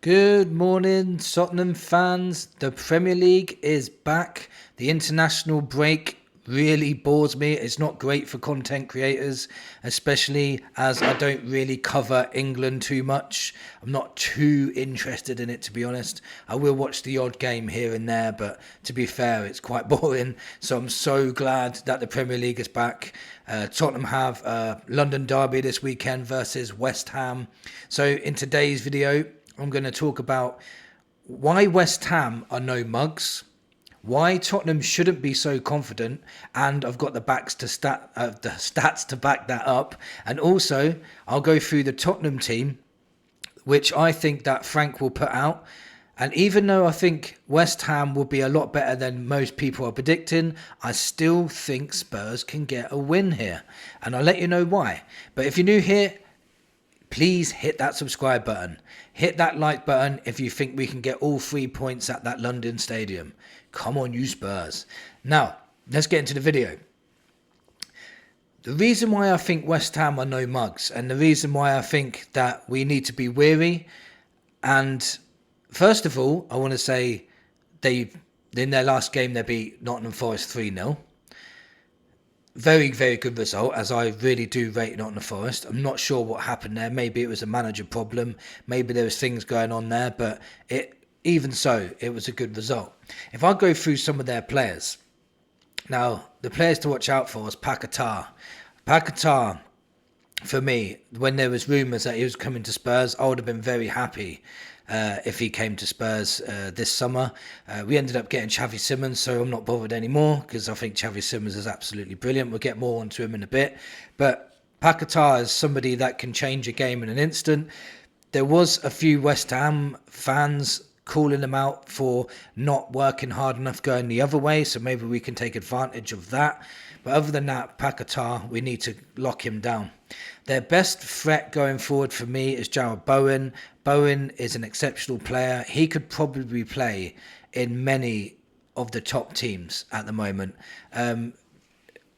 Good morning, Tottenham fans. The Premier League is back. The international break really bores me. It's not great for content creators, especially as I don't really cover England too much. I'm not too interested in it, to be honest. I will watch the odd game here and there, but to be fair, it's quite boring. So I'm so glad that the Premier League is back. Tottenham have a London derby this weekend versus West Ham. So in today's video, I'm going to talk about why West Ham are no mugs, why Tottenham shouldn't be so confident, and I've got the stats to back that up. And also, I'll go through the Tottenham team, which I think that Frank will put out. And even though I think West Ham will be a lot better than most people are predicting, I still think Spurs can get a win here. And I'll let you know why. But if you're new here, please hit that subscribe button. Hit that like button if you think we can get all 3 points at that London stadium. Come on, you Spurs. Now, let's get into the video. The reason why I think West Ham are no mugs, and the reason why I think that we need to be wary, and first of all, I want to say in their last game, they beat Nottingham Forest 3-0. Very, very good result, as I really do rate Nottingham Forest. I'm not sure what happened there. Maybe it was a manager problem. Maybe there was things going on there. But even so, it was a good result. If I go through some of their players. Now, the players to watch out for is Paquetá. Paquetá, for me, when there was rumours that he was coming to Spurs, I would have been very happy if he came to Spurs this summer. We ended up getting Xavi Simons, so I'm not bothered anymore because I think Xavi Simons is absolutely brilliant. We'll get more onto him in a bit. But Paquetá is somebody that can change a game in an instant. There was a few West Ham fans calling him out for not working hard enough going the other way, so maybe we can take advantage of that. But other than that, Paquetá, we need to lock him down. Their best threat going forward for me is Jarrod Bowen. Bowen is an exceptional player. He could probably play in many of the top teams at the moment. I'm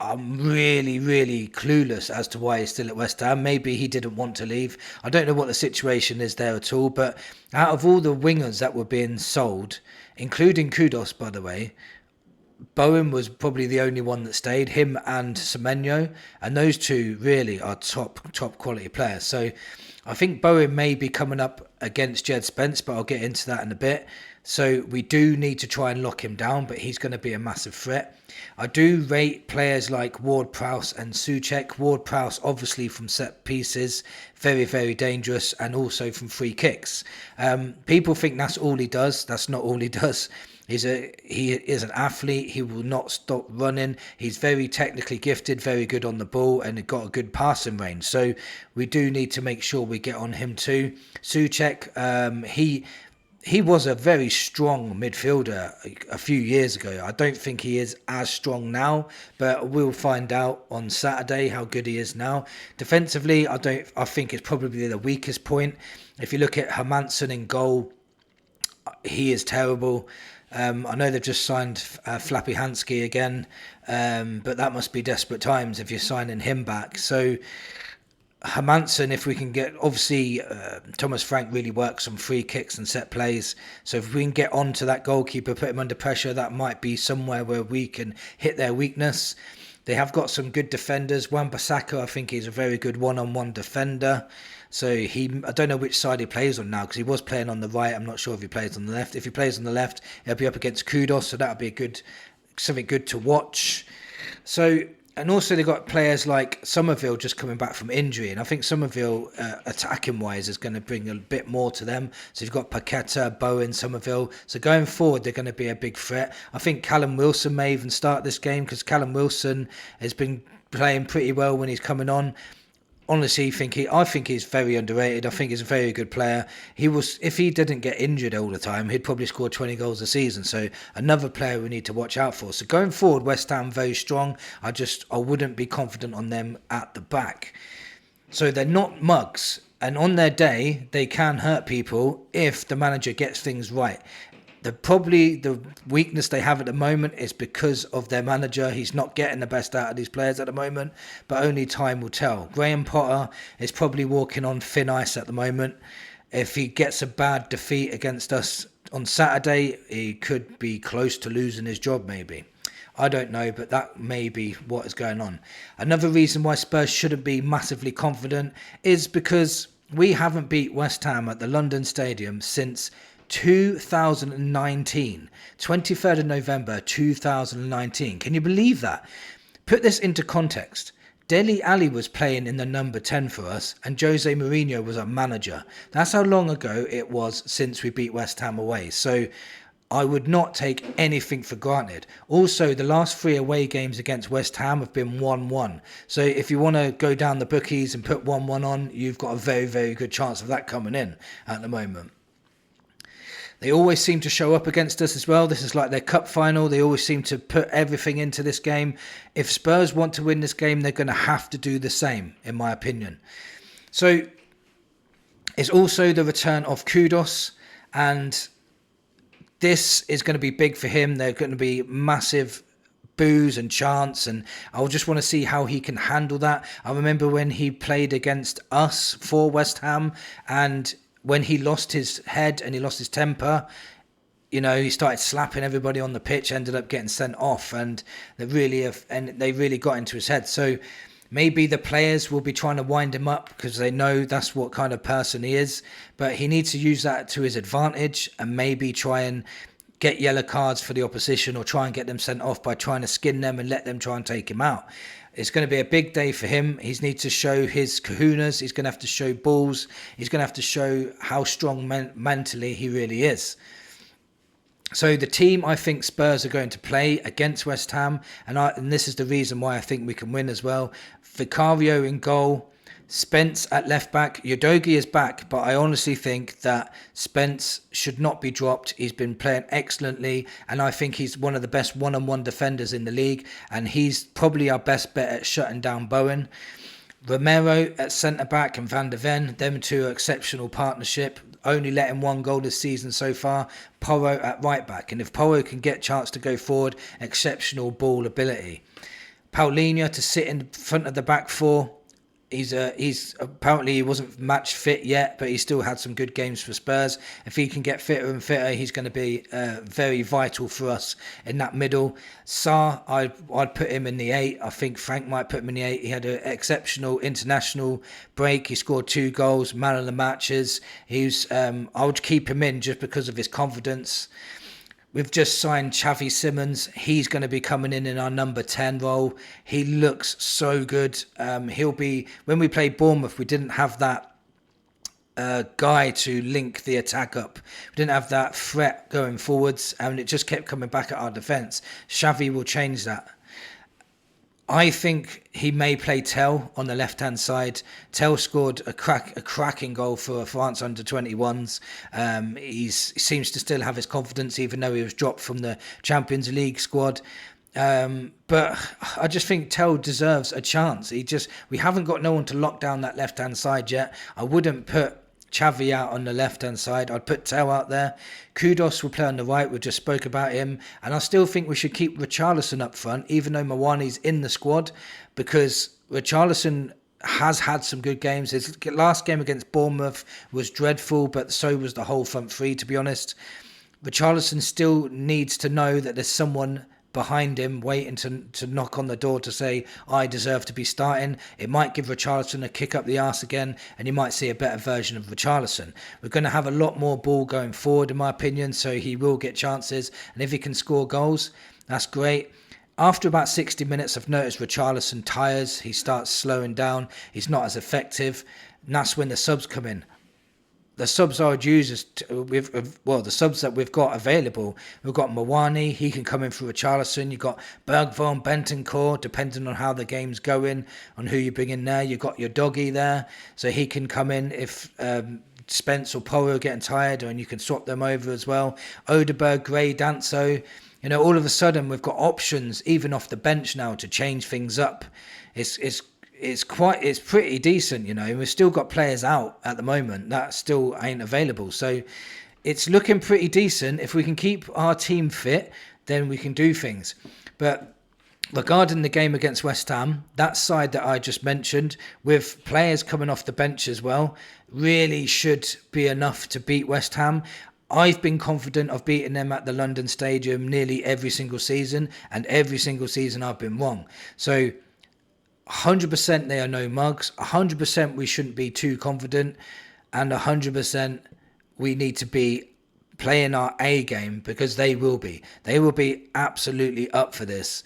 really, really clueless as to why he's still at West Ham. Maybe he didn't want to leave. I don't know what the situation is there at all. But out of all the wingers that were being sold, including Kudus, by the way, Bowen was probably the only one that stayed, him and Semenyo, and those two really are top quality players. So I think Bowen may be coming up against Jed Spence, but I'll get into that in a bit. So we do need to try and lock him down, but he's going to be a massive threat. I do rate players like Ward-Prowse and Souček. Ward-Prowse, obviously from set pieces, very, very dangerous, and also from free kicks. People think that's all he does. That's not all he does. He is an athlete. He will not stop running. He's very technically gifted, very good on the ball, and got a good passing range. So we do need to make sure we get on him too. Souček, he was a very strong midfielder a few years ago. I don't think he is as strong now, but we'll find out on Saturday how good he is now. Defensively, I think it's probably the weakest point. If you look at Hermansen in goal, he is terrible. I know they've just signed Flappy Hansky again, but that must be desperate times if you're signing him back. So Hermansen, if we can get, obviously Thomas Frank really works on free kicks and set plays. So if we can get onto that goalkeeper, put him under pressure, that might be somewhere where we can hit their weakness. They have got some good defenders. Wan-Bissaka, I think he's a very good one-on-one defender. So I don't know which side he plays on now because he was playing on the right. I'm not sure if he plays on the left. If he plays on the left, he'll be up against Kudus, so that'll be something good to watch. So, and also they've got players like Somerville just coming back from injury, and I think Somerville, attacking wise, is going to bring a bit more to them. So you've got Paquetá, Bowen, Somerville. So going forward, they're going to be a big threat. I think Callum Wilson may even start this game because Callum Wilson has been playing pretty well when he's coming on. Honestly, I think he's very underrated. I think he's a very good player. If he didn't get injured all the time, he'd probably score 20 goals a season. So another player we need to watch out for. So going forward, West Ham very strong. I wouldn't be confident on them at the back. So they're not mugs, and on their day they can hurt people if the manager gets things right. Probably the weakness they have at the moment is because of their manager. He's not getting the best out of these players at the moment, but only time will tell. Graham Potter is probably walking on thin ice at the moment. If he gets a bad defeat against us on Saturday, he could be close to losing his job maybe. I don't know, but that may be what is going on. Another reason why Spurs shouldn't be massively confident is because we haven't beat West Ham at the London Stadium since 2019. 23rd of November 2019. Can you believe that? Put this into context. Dele Alli was playing in the number 10 for us and Jose Mourinho was our manager. That's how long ago it was since we beat West Ham away. So I would not take anything for granted. Also, the last 3 away games against West Ham have been 1-1. So if you want to go down the bookies and put 1-1 on, you've got a very, very good chance of that coming in at the moment. They always seem to show up against us as well. This is like their cup final. They always seem to put everything into this game. If Spurs want to win this game, they're going to have to do the same, in my opinion. So it's also the return of Kudus, and this is going to be big for him. They're going to be massive boos and chants, and I just want to see how he can handle that. I remember when he played against us for West Ham, and when he lost his head and he lost his temper, you know, he started slapping everybody on the pitch, ended up getting sent off, and they really got into his head. So maybe the players will be trying to wind him up because they know that's what kind of person he is, but he needs to use that to his advantage and maybe try and get yellow cards for the opposition or try and get them sent off by trying to skin them and let them try and take him out. It's going to be a big day for him. He needs to show his kahunas. He's going to have to show balls. He's going to have to show how strong mentally he really is. So the team I think Spurs are going to play against West Ham, and this is the reason why I think we can win as well. Vicario in goal, Spence at left back. Udogie is back, but I honestly think that Spence should not be dropped. He's been playing excellently, and I think he's one of the best one-on-one defenders in the league, and he's probably our best bet at shutting down Bowen. Romero at centre-back and Van der Ven, them two are exceptional partnership. Only letting 1 goal this season so far. Porro at right-back, and if Porro can get a chance to go forward, exceptional ball ability. Paulinho to sit in front of the back four. He's apparently he wasn't match fit yet, but he still had some good games for Spurs. If he can get fitter and fitter, he's going to be very vital for us in that middle. Sarr, I'd put him in the 8. I think Frank might put him in the 8. He had an exceptional international break. He scored 2 goals, man of the matches. I would keep him in just because of his confidence. We've just signed Xavi Simons. He's going to be coming in our number 10 role. He looks so good. He'll be, when we played Bournemouth, we didn't have that guy to link the attack up. We didn't have that threat going forwards, and it just kept coming back at our defence. Xavi will change that. I think he may play Tel on the left-hand side. Tel scored a cracking goal for France under-21s. He seems to still have his confidence, even though he was dropped from the Champions League squad. But I just think Tel deserves a chance. We haven't got no one to lock down that left-hand side yet. I wouldn't put Xavi out on the left-hand side. I'd put Tel out there. Kudus will play on the right. We just spoke about him. And I still think we should keep Richarlison up front, even though Mawani's in the squad, because Richarlison has had some good games. His last game against Bournemouth was dreadful, but so was the whole front three, to be honest. Richarlison still needs to know that there's someone behind him waiting to knock on the door to say, I deserve to be starting. It might give Richarlison a kick up the arse again, and you might see a better version of Richarlison. We're going to have a lot more ball going forward, in my opinion, so he will get chances, and if he can score goals, that's great. After about 60 minutes, I've noticed Richarlison tires. He starts slowing down. He's not as effective, and that's when the subs come in. The subs I would use is the subs that we've got available. We've got Mawani, he can come in for Richarlison. You've got Bergvall, Bentancur, depending on how the game's going, on who you bring in there. You've got your doggy there, so he can come in if Spence or Porro are getting tired, and you can swap them over as well. Odeberg, Gray, Danso. You know, all of a sudden we've got options even off the bench now to change things up. It's pretty decent, you know. We've still got players out at the moment that still ain't available. So it's looking pretty decent. If we can keep our team fit, then we can do things. But Regarding the game against West Ham, that side that I just mentioned, with players coming off the bench as well, really should be enough to beat West Ham. I've been confident of beating them at the London Stadium nearly every single season, and every single season I've been wrong. So 100% they are no mugs, 100% we shouldn't be too confident, and 100% we need to be playing our A game, because they will be. They will be absolutely up for this.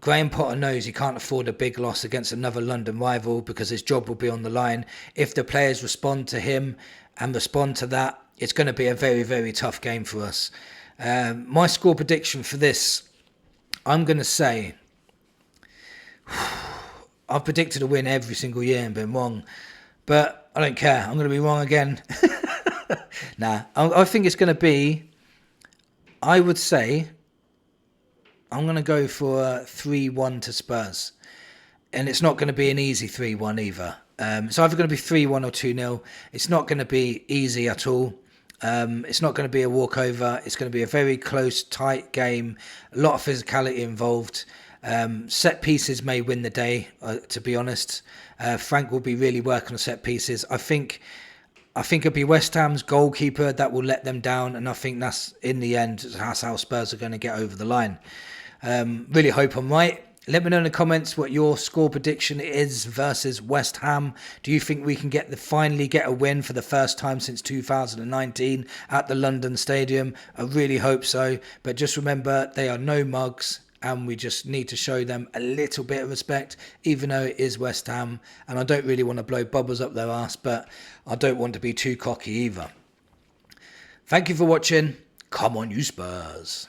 Graham Potter knows he can't afford a big loss against another London rival, because his job will be on the line. If the players respond to him and respond to that, it's going to be a very, very tough game for us. My score prediction for this, I'm going to say, I've predicted a win every single year and been wrong, but I don't care. I'm going to be wrong again. Nah, I think it's going to be, I would say, I'm going to go for a 3-1 to Spurs. And it's not going to be an easy 3-1 either. It's either going to be 3-1 or 2-0. It's not going to be easy at all. It's not going to be a walkover. It's going to be a very close, tight game. A lot of physicality involved. Set pieces may win the day, to be honest. Frank will be really working on set pieces. I think it'll be West Ham's goalkeeper that will let them down, and I think that's, in the end, that's how Spurs are going to get over the line. Really hope I'm right. Let me know in the comments what your score prediction is versus West Ham. Do you think we can finally get a win for the first time since 2019 at the London Stadium? I really hope so. But just remember, they are no mugs, and we just need to show them a little bit of respect, even though it is West Ham. And I don't really want to blow bubbles up their ass, but I don't want to be too cocky either. Thank you for watching. Come on, you Spurs.